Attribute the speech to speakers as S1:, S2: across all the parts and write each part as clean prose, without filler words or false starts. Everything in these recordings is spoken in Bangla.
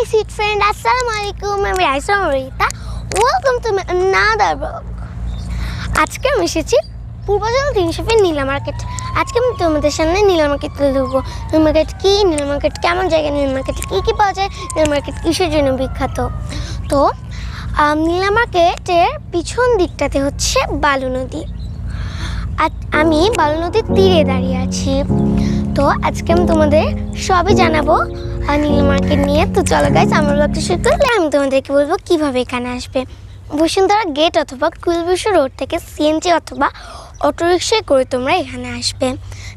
S1: Hi sweet friend, Assalamualaikum, আমি Raisa Morita. Welcome to another vlog। আজকে আমি এসেছি পূর্বাচল 300 ফিট নীলা মার্কেট। আজকে আমি তোমাদের সামনে নীলা মার্কেট তুলে ধরবো। নীলা মার্কেট কি, নীলা মার্কেট কেমন জায়গা, নীলা মার্কেটে কী কী পাওয়া যায়, নীলা মার্কেট কিসের জন্য বিখ্যাত। তো নীলা মার্কেটের পিছন দিকটাতে হচ্ছে বালু নদী। আমি বালু নদীর তীরে দাঁড়িয়ে আছি। তো আজকে আমি তোমাদের সবই জানাবো নীলা মার্কেট নিয়ে। তো চলো গাইস, আমার ব্লগটা শুরু করলে আমি তোমাদেরকে বলবো কীভাবে এখানে আসবে। বসুন্ধরা গেট অথবা কুলবিশ্ব রোড থেকে সিএনজি অথবা অটোরিকশায় করে তোমরা এখানে আসবে।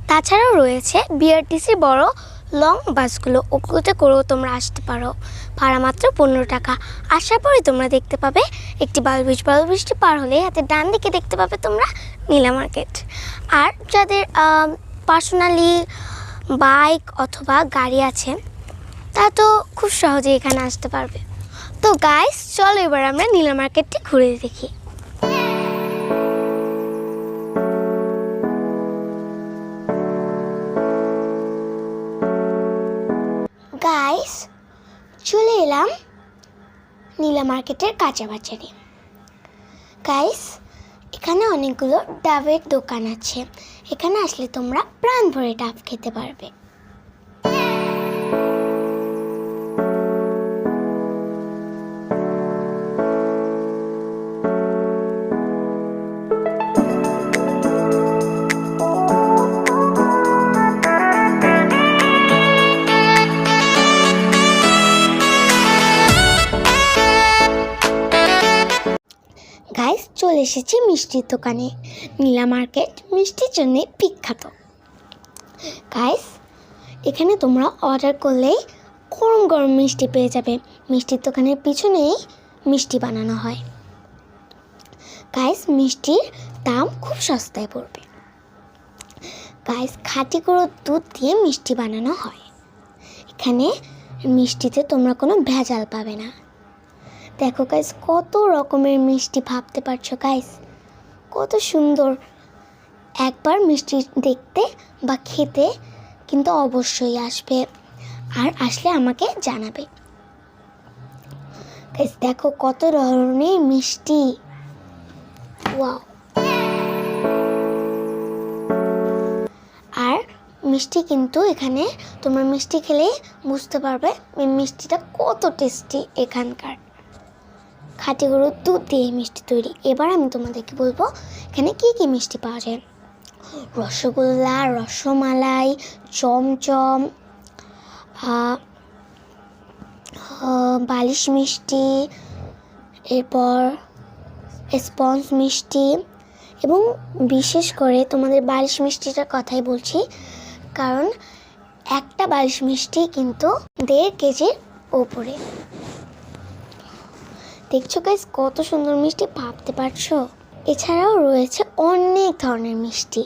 S1: তাছাড়াও রয়েছে বিআরটিসির বড় লং বাসগুলো, ওগুলোতে করেও তোমরা আসতে পারো। ভাড়া মাত্র 15 টাকা। আসার পরে তোমরা দেখতে পাবে একটি বালুবৃষ্টি পার হলে হাতে ডান দিকে দেখতে পাবে তোমরা নীলা মার্কেট। আর যাদের পার্সোনালি বাইক অথবা গাড়ি আছে তা তো খুব সহজে এখানে আসতে পারবে। তো গাইস চলো এবার আমরা নীলা মার্কেটটি ঘুরে দেখি। গাইস চলে এলাম নীলা মার্কেটের কাঁচা বাজারে। গাইস এখানে অনেকগুলো ডাবের দোকান আছে। এখানে আসলে তোমরা প্রাণ ভরে ডাব খেতে পারবে। গাইস চলে এসেছি মিষ্টির দোকানে। নীলা মার্কেট মিষ্টির জন্য বিখ্যাত। গাইস এখানে তোমরা অর্ডার করলেই গরম গরম মিষ্টি পেয়ে যাবে। মিষ্টির দোকানের পিছনেই মিষ্টি বানানো হয়। গাইস মিষ্টির দাম খুব সস্তায় পড়বে। গাইস খাঁটি গরুর দুধ দিয়ে মিষ্টি বানানো হয়। এখানে মিষ্টিতে তোমরা কোনো ভেজাল পাবে না। দেখো গাইস কত রকমের মিষ্টি, ভাবতে পারছো গাইস কত সুন্দর। একবার মিষ্টি দেখতে বা খেতে কিন্তু অবশ্যই আসবে, আর আসলে আমাকে জানাবে। গাইস দেখো কত ধরনের মিষ্টি, ওয়াও। আর মিষ্টি কিন্তু এখানে তোমরা মিষ্টি খেলে বুঝতে পারবে এই মিষ্টিটা কত টেস্টি। এখানকার খাঁটি গরুর দুধ দিয়ে মিষ্টি তৈরি। এবার আমি তোমাদেরকে বলবো এখানে কি কি মিষ্টি পাওয়া যায়। রসগোল্লা, রসমালাই, চমচম, বালিশ মিষ্টি, এরপর স্পঞ্জ মিষ্টি, এবং বিশেষ করে তোমাদের বালিশ মিষ্টিটার কথাই বলছি, কারণ একটা বালিশ মিষ্টি কিন্তু 1.5 কেজির ওপরে। দেখছো গাইস কত সুন্দর মিষ্টি, ভাবতে পারছো। এছাড়াও রয়েছে অনেক ধরনের মিষ্টি।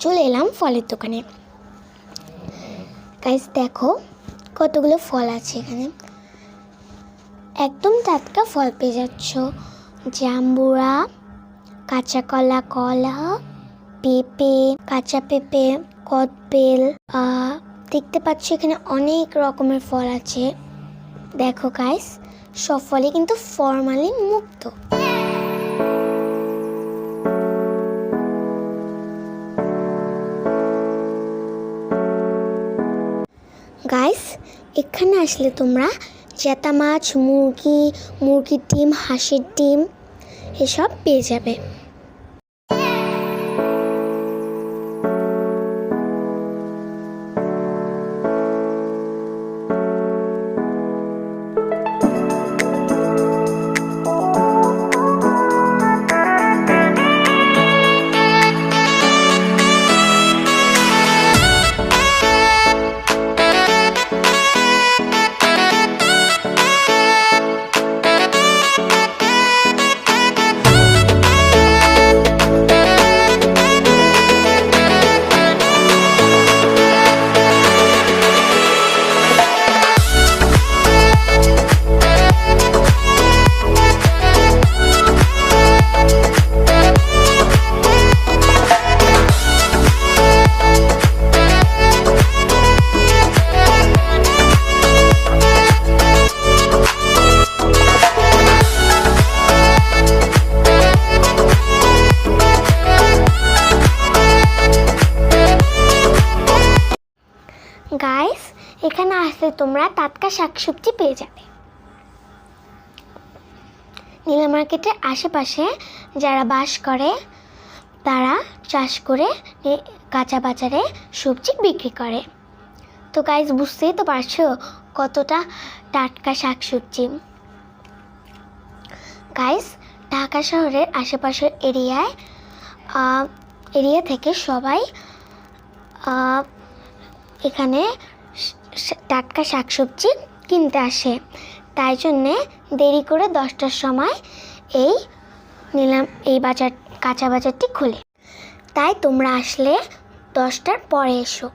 S1: চলে এলাম ফলের দোকানে। গাইস দেখো কতগুলো ফল আছে এখানে। একদম টাটকা ফল পেয়ে যাচ্ছ। জাম্বুরা, কাঁচা কলা, পেঁপে, কাঁচা পেঁপে, কদবেল, দেখতে পাচ্ছ এখানে অনেক রকমের ফল আছে। দেখো গাইস সব ফলই কিন্তু ফরমালিন মুক্ত। গাইস এখানে আসলে তোমরা জেতা মাছ, মুরগির ডিম, হাঁসের ডিম এসব পেয়ে যাবে। টাটকা শাকসবজি পেয়ে যাবে। নীলা মার্কেটের আশেপাশে যারা বাস করে তারা চাষ করে কাঁচা বাজারে সবজি বিক্রি করে। তো গাইস, বুঝতেই তো পারছো কতটা টাটকা শাকসবজি। গাইস, ঢাকা শহরের আশেপাশের এরিয়া থেকে সবাই এখানে টাটকা শাকসবজি কিনতে আসে। তাই জন্যে দেরি করে 10টার সময় এই কাঁচা বাজারটি খোলে। তাই তোমরা আসলে 10টার পরে এসো।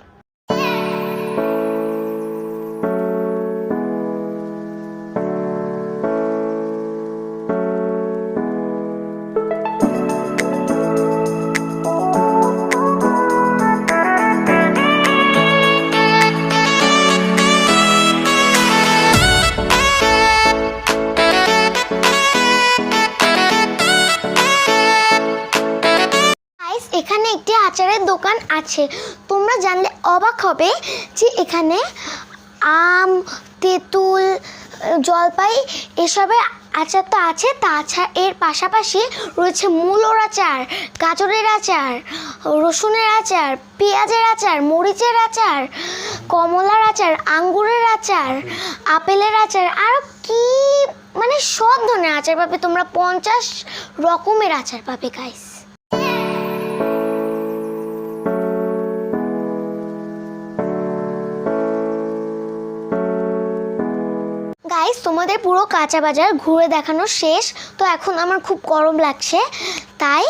S1: এখানে একটি আচারের দোকান আছে। তোমরা জানলে অবাক হবে যে এখানে আম, তেঁতুল, জলপাই এসবের আচার তো আছে, তাছাড়া এর পাশাপাশি রয়েছে মূলোর আচার, গাজরের আচার, রসুনের আচার, পেঁয়াজের আচার, মরিচের আচার, কমলার আচার, আঙ্গুরের আচার, আপেলের আচার, আর কি মানে সব ধরনের আচার পাবে তোমরা। 50 রকমের আচার পাবে গাইস। গাইস, তোমাদের পুরো কাঁচা বাজার ঘুরে দেখানো শেষ। তো এখন আমার খুব গরম লাগছে, তাই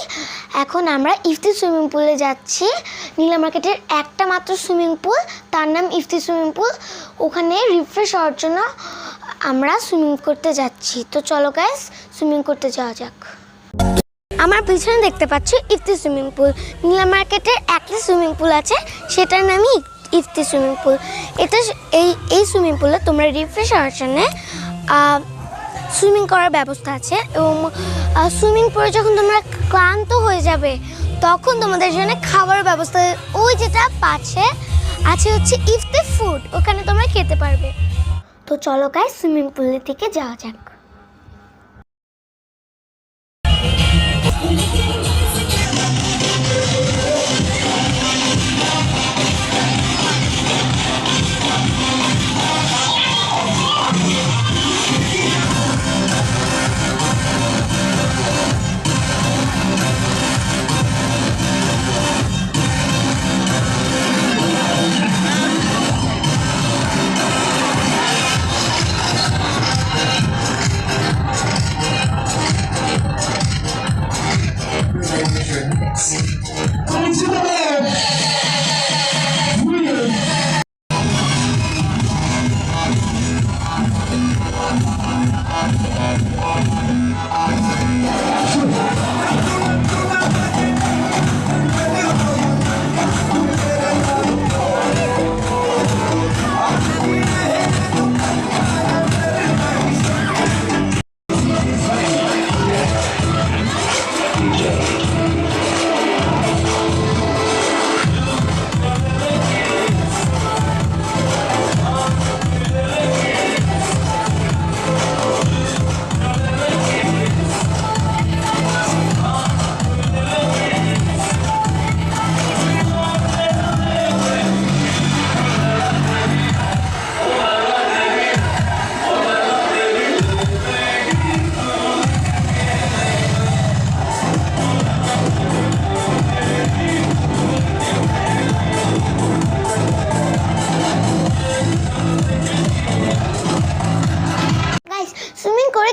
S1: এখন আমরা ইফতি সুইমিং পুলে যাচ্ছি। নীলা মার্কেটের একটা মাত্র সুইমিং পুল, তার নাম ইফতি সুইমিং পুল। ওখানে রিফ্রেশ হওয়ার জন্য আমরা সুইমিং করতে যাচ্ছি। তো চলো গাইস, সুইমিং করতে যাওয়া যাক। আমার পিছনে দেখতে পাচ্ছ ইফতি সুইমিং পুল। নীলা মার্কেটের একটা সুইমিং পুল আছে, সেটার নামই ইফতি সুইমিং পুল। এটা এই সুইমিং পুলে তোমরা রিফ্রেশ হওয়ার জন্য সুইমিং করার ব্যবস্থা আছে, এবং সুইমিং করে যখন তোমরা ক্লান্ত হয়ে যাবে তখন তোমাদের জন্য খাবারের ব্যবস্থা ওই যেটা আছে হচ্ছে ইফতি ফুড, ওখানে তোমরা খেতে পারবে। তো চলো গাইস, সুইমিং পুলের দিকে যাওয়া যাক।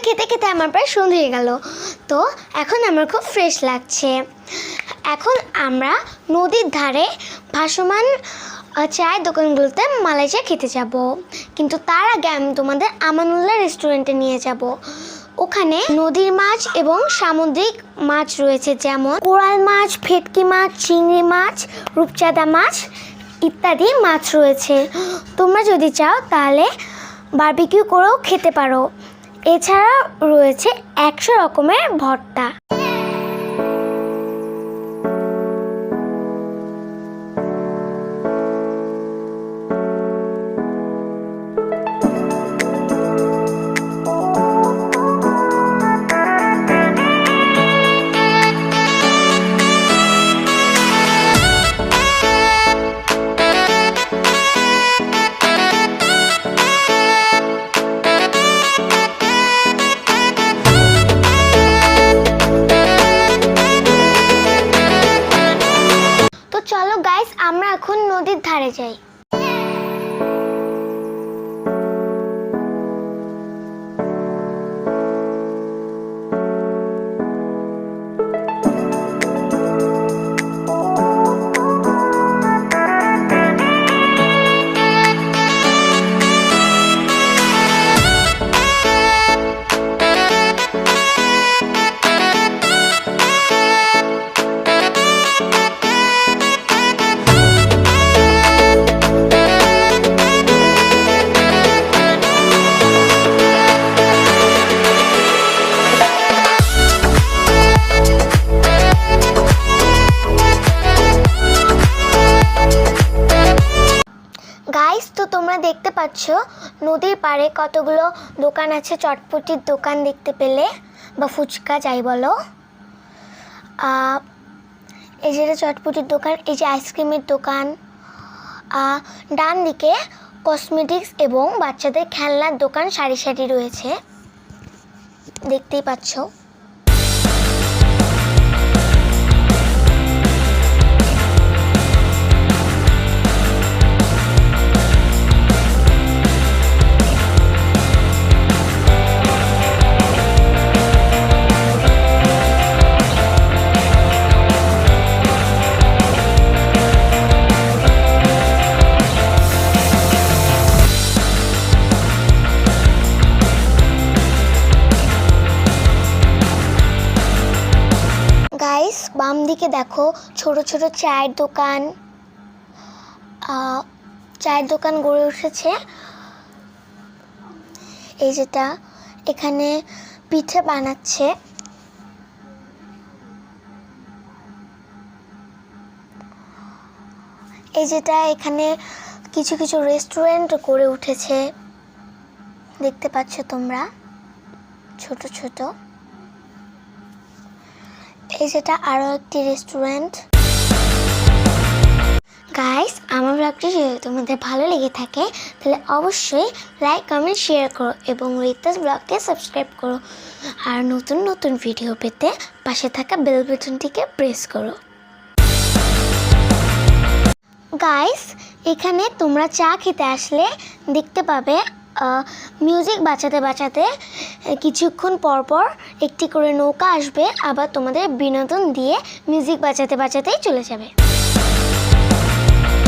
S1: খেতে খেতে আমার প্রায় সন্ধ্যে হয়ে গেল। তো এখন আমার খুব ফ্রেশ লাগছে। এখন আমরা নদীর ধারে ভাসমান চায়ের দোকানগুলোতে মালাই চা খেতে যাব, কিন্তু তার আগে আমি তোমাদের আমানুল্লাহ রেস্টুরেন্টে নিয়ে যাব। ওখানে নদীর মাছ এবং সামুদ্রিক মাছ রয়েছে, যেমন কোরাল মাছ, ভেটকি মাছ, চিংড়ি মাছ, রূপচাঁদা মাছ ইত্যাদি মাছ রয়েছে। তোমরা যদি চাও তাহলে বারবিকিউ করেও খেতে পারো। এছাড়া রয়েছে 100 রকমের ভর্তা। পাচ্ছ নদীর পাড়ে কতগুলো দোকান আছে, চটপটির দোকান দেখতে পেলে, বা ফুচকা যাই বলো। এই যে চটপটির দোকান, এই যে আইসক্রিমের দোকান। ডান দিকে কসমেটিক্স এবং বাচ্চাদের খেলনার দোকান সারি সারি রয়েছে, দেখতেই পাচ্ছ। গাইস, বাম দিকে দেখো ছোট ছোট চায়ের দোকান, চায়ের দোকান গড়ে উঠেছে। এই যেটা এখানে পিঠে বানাচ্ছে। এই যেটা এখানে কিছু কিছু রেস্টুরেন্ট গড়ে উঠেছে, দেখতে পাচ্ছ তোমরা, ছোট ছোট। এই যেটা আরো একটি রেস্টুরেন্ট। গাইস, আমার ব্লগটি যদি তোমাদের ভালো লেগে থাকে তাহলে অবশ্যই লাইক, কমেন্ট, শেয়ার করো এবং রিতাস ব্লগকে সাবস্ক্রাইব করো। আর নতুন নতুন ভিডিও পেতে পাশে থাকা বেল বাটনটিকে প্রেস করো। গাইস, এখানে তোমরা চা খেতে আসলে দেখতে পাবে মিউজিক বাজাতে বাজাতে কিছুক্ষণ পর পর একটি করে নৌকা আসবে, আবার তোমাদের বিনোদন দিয়ে মিউজিক বাজাতে বাজাতেই চলে যাবে।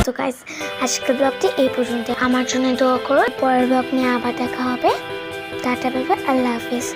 S1: তো গাইস, আজকের ব্লগটি এই পর্যন্ত। আমার জন্য দোয়া করো, পরের ব্লগ নিয়ে আবার দেখা হবে। টাটা, বাই বাই, আল্লাহ হাফিজ।